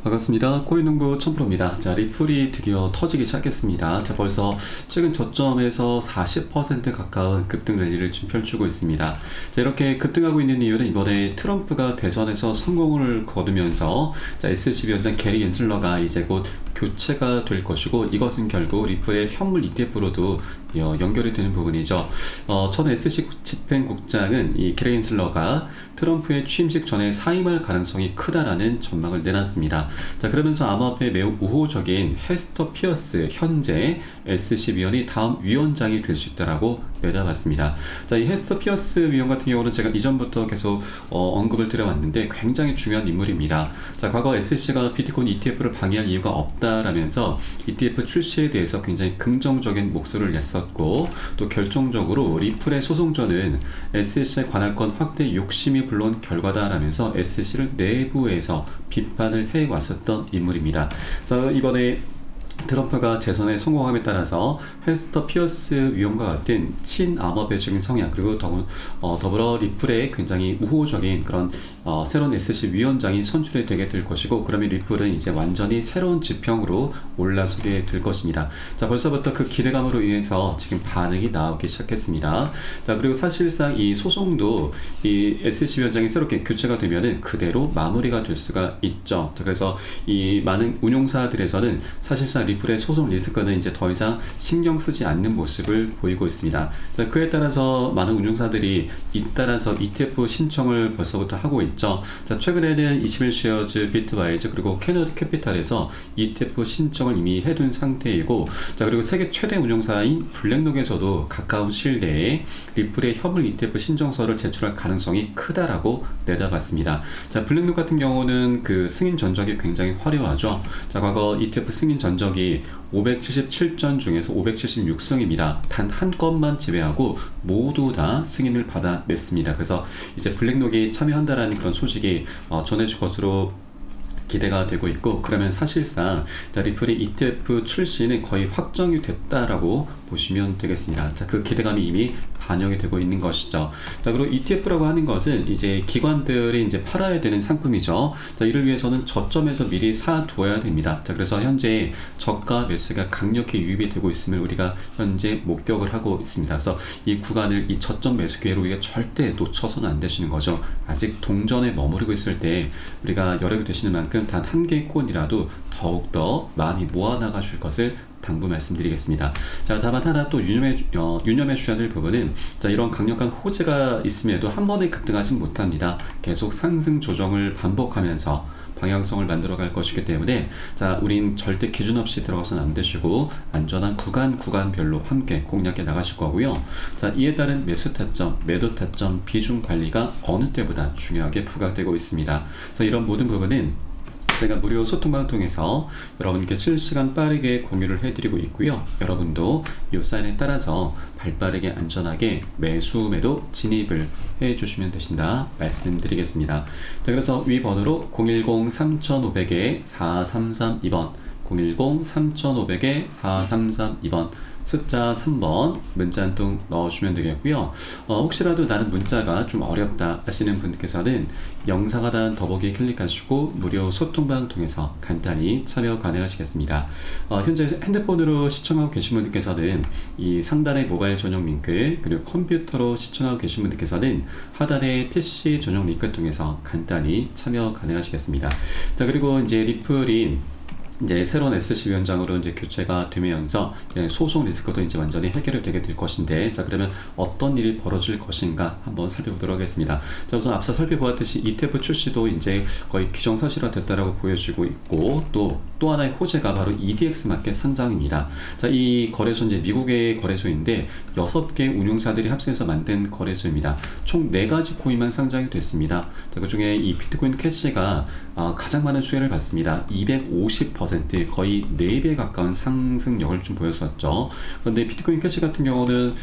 반갑습니다. 코인농부 첨프로입니다. 자, 리플이 드디어 터지기 시작했습니다. 자, 벌써 최근 저점에서 40% 가까운 급등 랠리를 좀 펼치고 있습니다. 자, 이렇게 급등하고 있는 이유는 이번에 트럼프가 대선에서 성공을 거두면서 자, SCB 위원장 게리 갠슬러가 이제 곧 교체가 될 것이고, 이것은 결국 리플의 현물 ETF로도 연결이 되는 부분이죠. 전 SC 집행국장은 이 게리 갠슬러가 트럼프의 취임식 전에 사임할 가능성이 크다라는 전망을 내놨습니다. 자, 그러면서 암호화폐에 매우 우호적인 헤스터 피어스 현재 SC 위원이 다음 위원장이 될 수 있다라고 내다봤습니다. 자, 이 헤스터 피어스 위원 같은 경우는 제가 이전부터 계속 언급을 드려왔는데 굉장히 중요한 인물입니다. 자, 과거 SC가 비트코인 ETF를 방해할 이유가 없다라면서 ETF 출시에 대해서 굉장히 긍정적인 목소리를 냈었고, 또 결정적으로 리플의 소송전은 SC의 관할권 확대 욕심이 불러온 결과다라면서 SC를 내부에서 비판을 해왔었던 인물입니다. 그래서 이번에 트럼프가 재선에 성공함에 따라서 헤스터 피어스 위원과 같은 친암호화폐적인 성향, 그리고 더불어 리플의 굉장히 우호적인 그런 새로운 SC 위원장이 선출이 되게 될 것이고, 그러면 리플은 이제 완전히 새로운 지평으로 올라서게 될 것입니다. 자, 벌써부터 그 기대감으로 인해서 지금 반응이 나오기 시작했습니다. 자, 그리고 사실상 이 소송도 이 SC 위원장이 새롭게 교체가 되면은 그대로 마무리가 될 수가 있죠. 자, 그래서 이 많은 운용사들에서는 사실상 리플의 소송 리스크는 이제 더 이상 신경 쓰지 않는 모습을 보이고 있습니다. 자, 그에 따라서 많은 운용사들이 잇따라서 ETF 신청을 벌써부터 하고 있죠. 자, 최근에는 21쉐어즈, 비트와이즈, 그리고 캐너디 캐피탈에서 ETF 신청을 이미 해둔 상태이고, 자, 그리고 세계 최대 운용사인 블랙록에서도 가까운 시일 내에 리플의 현물 ETF 신청서를 제출할 가능성이 크다라고 내다봤습니다. 자, 블랙록 같은 경우는 그 승인 전적이 굉장히 화려하죠. 자, 과거 ETF 승인 전적이 577전 중에서 576승입니다. 단 한 건만 제외하고 모두 다 승인을 받아냈습니다. 그래서 이제 블랙록이 참여한다라는 그런 소식이 전해질 것으로 기대가 되고 있고, 그러면 사실상 리플의 ETF 출시는 거의 확정이 됐다라고 보시면 되겠습니다. 자, 그 기대감이 이미 반영이 되고 있는 것이죠. 자, 그리고 ETF라고 하는 것은 이제 기관들이 이제 팔아야 되는 상품이죠. 자, 이를 위해서는 저점에서 미리 사두어야 됩니다. 자, 그래서 현재 저가 매수가 강력히 유입이 되고 있음을 우리가 현재 목격을 하고 있습니다. 그래서 이 구간을, 이 저점 매수 기회로 우리가 절대 놓쳐서는 안 되시는 거죠. 아직 동전에 머무르고 있을 때 우리가 여력이 되시는 만큼 단 한 개의 코인이라도 더욱더 많이 모아나가 줄 것을 당부 말씀드리겠습니다. 자, 다만 하나 또 유념해 주셔야 될 부분은, 자, 이런 강력한 호재가 있음에도 한 번에 급등하지 못합니다. 계속 상승 조정을 반복하면서 방향성을 만들어 갈 것이기 때문에, 자, 우린 절대 기준 없이 들어가서는 안 되시고 안전한 구간별로 함께 공략해 나가실 거고요. 자, 이에 따른 매수 타점, 매도 타점, 비중 관리가 어느 때보다 중요하게 부각되고 있습니다. 그래서 이런 모든 부분은 제가 무료 소통방을 통해서 여러분께 실시간 빠르게 공유를 해드리고 있고요. 여러분도 이 사인에 따라서 발빠르게 안전하게 매수 매도 진입을 해주시면 되신다 말씀드리겠습니다. 자, 그래서 위 번호로 010-3500-4332번 010-3500-4332번 숫자 3번 문자 한 통 넣어주시면 되겠고요. 혹시라도 나는 문자가 좀 어렵다 하시는 분들께서는 영상 하단 더보기 클릭하시고 무료 소통방 통해서 간단히 참여 가능하시겠습니다. 현재 핸드폰으로 시청하고 계신 분들께서는 이 상단의 모바일 전용 링크, 그리고 컴퓨터로 시청하고 계신 분들께서는 하단의 PC 전용 링크를 통해서 간단히 참여 가능하시겠습니다. 자, 그리고 이제 리플이 이제 새로운 SC 위원장으로 이제 교체가 되면서 이제 소송 리스크도 이제 완전히 해결이 되게 될 것인데, 자, 그러면 어떤 일이 벌어질 것인가 한번 살펴보도록 하겠습니다. 자, 우선 앞서 살펴보았듯이 ETF 출시도 이제 거의 기정사실화 됐다라고 보여지고 있고, 또 하나의 호재가 바로 EDX 마켓 상장입니다. 자, 이 거래소 이제 미국의 거래소인데 6개 운용사들이 합세해서 만든 거래소입니다. 총 4가지 코인만 상장이 됐습니다. 자, 그 중에 이 비트코인 캐시가 가장 많은 수혜를 받습니다. 250%, 거의 4배 가까운 상승력을 좀 보였었죠. 그런데 비트코인 캐시 같은 경우는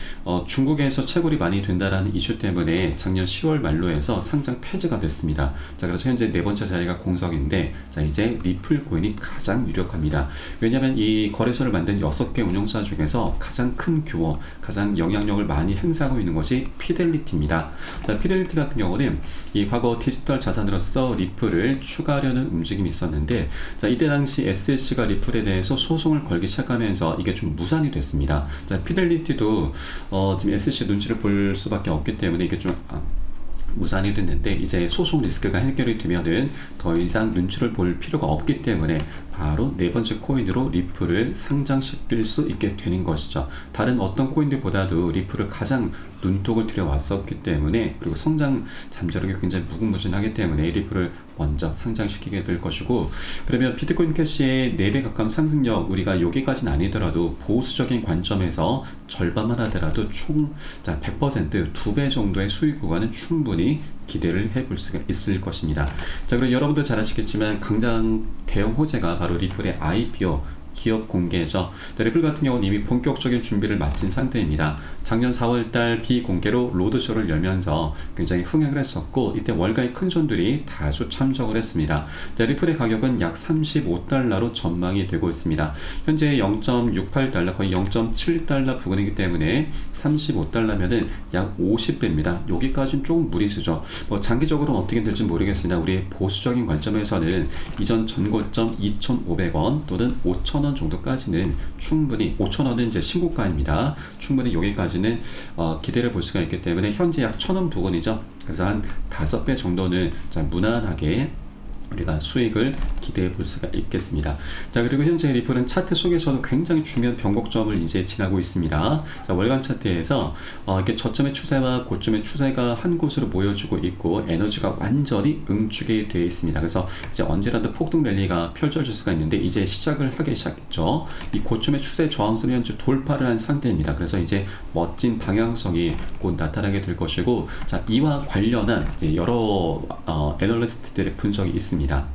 중국에서 채굴이 많이 된다라는 이슈 때문에 작년 10월 말로 해서 상장 폐지가 됐습니다. 자, 그래서 현재 4번째 자리가 공석인데, 자, 이제 리플 코인이 가장 유력합니다. 왜냐하면 이 거래소를 만든 6개 운용사 중에서 가장 큰 규모, 가장 영향력을 많이 행사하고 있는 것이 피델리티입니다. 자, 피델리티 같은 경우는 이 과거 디지털 자산으로서 리플을 추가 추가하려는 움직임이 있었는데, 자, 이때 당시 SSC가 리플에 대해서 소송을 걸기 시작하면서 이게 좀 무산이 됐습니다. 자, 피델리티도 지금 SSC 눈치를 볼 수밖에 없기 때문에 이게 좀 무산이 됐는데, 이제 소송 리스크가 해결이 되면은 더 이상 눈치를 볼 필요가 없기 때문에 바로 네 번째 코인으로 리플을 상장시킬 수 있게 되는 것이죠. 다른 어떤 코인들보다도 리플을 가장 눈독을 들여왔었기 때문에, 그리고 성장 잠재력이 굉장히 무궁무진하기 때문에 리플을 먼저 상장시키게 될 것이고, 그러면 비트코인 캐시의 4배 가까운 상승력, 우리가 여기까지는 아니더라도 보수적인 관점에서 절반만 하더라도 총 100% 2배 정도의 수익 구간은 충분히 기대를 해볼 수가 있을 것입니다. 자, 그리고 여러분들 잘 아시겠지만 강장 대형 호재가 바로 리플의 IPO 기업 공개죠. 리플 같은 경우는 이미 본격적인 준비를 마친 상태입니다. 작년 4월달 비공개로 로드쇼를 열면서 굉장히 흥행을 했었고, 이때 월가의 큰 손들이 다수 참석을 했습니다. 자, 리플의 가격은 약 35달러로 전망이 되고 있습니다. 현재 0.68달러, 거의 0.7달러 부근이기 때문에 35달러면은 약 50배입니다. 여기까지는 조금 무리수죠. 장기적으로는 어떻게 될지 모르겠으나 우리의 보수적인 관점에서는 이전 전고점 2,500원 또는 5,000원 정도까지는 충분히, 5,000원은 이제 신고가입니다. 충분히 여기까지는 기대를 볼 수가 있기 때문에 현재 약 1,000원 부근이죠. 그래서 한 5배 정도는 무난하게 우리가 수익을 기대해 볼 수가 있겠습니다. 자, 그리고 현재 리플은 차트 속에서도 굉장히 중요한 변곡점을 이제 지나고 있습니다. 자, 월간 차트에서 이렇게 저점의 추세와 고점의 추세가 한 곳으로 모여지고 있고, 에너지가 완전히 응축이 되어 있습니다. 그래서 이제 언제라도 폭등 랠리가 펼쳐질 수가 있는데, 이제 시작을 하기 시작했죠. 이 고점의 추세 저항선을 현재 돌파를 한 상태입니다. 그래서 이제 멋진 방향성이 곧 나타나게 될 것이고, 자, 이와 관련한 이제 여러 애널리스트들의 분석이 있습니다. 자,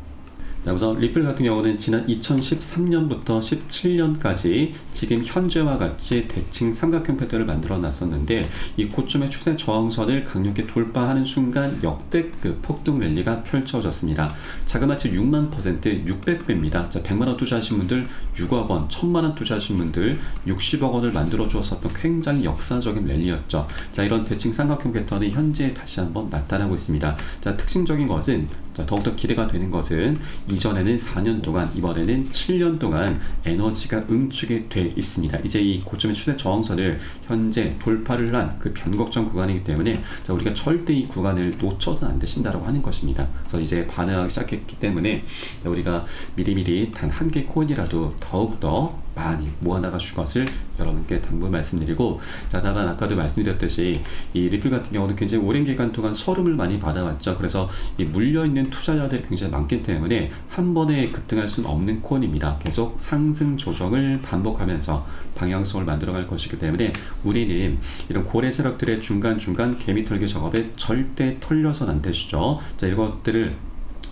우선 리플 같은 경우는 지난 2013년부터 17년까지 지금 현재와 같이 대칭 삼각형 패턴을 만들어 놨었는데, 이 고점의 추세 저항선을 강력히 돌파하는 순간 역대급 폭등 랠리가 펼쳐졌습니다. 자그마치 6만 %, 600배입니다. 자, 100만원 투자하신 분들 6억 원, 1000만원 투자하신 분들 60억 원을 만들어 주었었던 굉장히 역사적인 랠리였죠. 자, 이런 대칭 삼각형 패턴이 현재 다시 한번 나타나고 있습니다. 자, 특징적인 것은, 더욱더 기대가 되는 것은 이전에는 4년 동안, 이번에는 7년 동안 에너지가 응축이 돼 있습니다. 이제 이 고점의 추세 저항선을 현재 돌파를 한 그 변곡점 구간이기 때문에, 자, 우리가 절대 이 구간을 놓쳐서는 안 되신다라고 하는 것입니다. 그래서 이제 반응하기 시작했기 때문에 우리가 미리미리 단 한 개 코인이라도 더욱더 많이 모아나가실 것을 여러분께 당부 말씀드리고, 자, 다만 아까도 말씀드렸듯이 이 리플 같은 경우는 굉장히 오랜 기간 동안 서름을 많이 받아왔죠. 그래서 이 물려있는 투자자들이 굉장히 많기 때문에 한 번에 급등할 수는 없는 코인입니다. 계속 상승 조정을 반복하면서 방향성을 만들어갈 것이기 때문에 우리는 이런 고래 세력들의 중간중간 개미 털기 작업에 절대 털려서는 안 되시죠. 자, 이것들을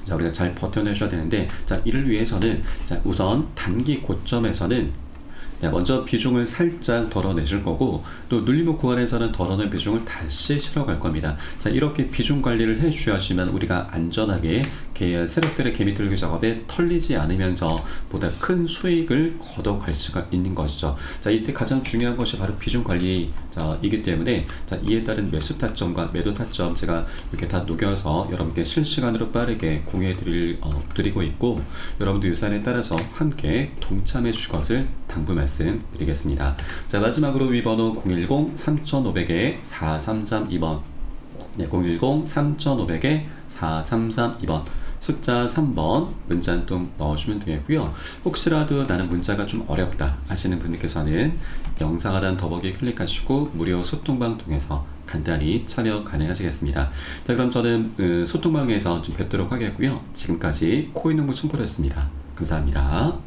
우리가 잘 버텨내셔야 되는데, 자, 이를 위해서는, 자, 우선 단기 고점에서는 먼저 비중을 살짝 덜어내실 거고, 또 눌림목 구간에서는 덜어낸 비중을 다시 실어갈 겁니다. 자, 이렇게 비중 관리를 해주셔야지만 우리가 안전하게 세력들의 개미 털기 작업에 털리지 않으면서 보다 큰 수익을 걷어갈 수가 있는 것이죠. 자, 이때 가장 중요한 것이 바로 비중 관리이기 때문에, 자, 이에 따른 매수 타점과 매도 타점 제가 이렇게 다 녹여서 여러분께 실시간으로 빠르게 공유해 드리고 있고, 여러분도 이 사안에 따라서 함께 동참해 주실 것을 당부 말씀드리겠습니다. 자, 마지막으로 위번호 010-3500-4332번, 네, 010-3500-4332번 숫자 3번 문자 한 통 넣어주면 되겠고요. 혹시라도 나는 문자가 좀 어렵다 하시는 분들께서는 영상 하단 더보기 클릭하시고 무료 소통방 통해서 간단히 참여 가능하시겠습니다. 자, 그럼 저는 소통방에서 좀 뵙도록 하겠고요. 지금까지 코인농부 촌프로였습니다. 감사합니다.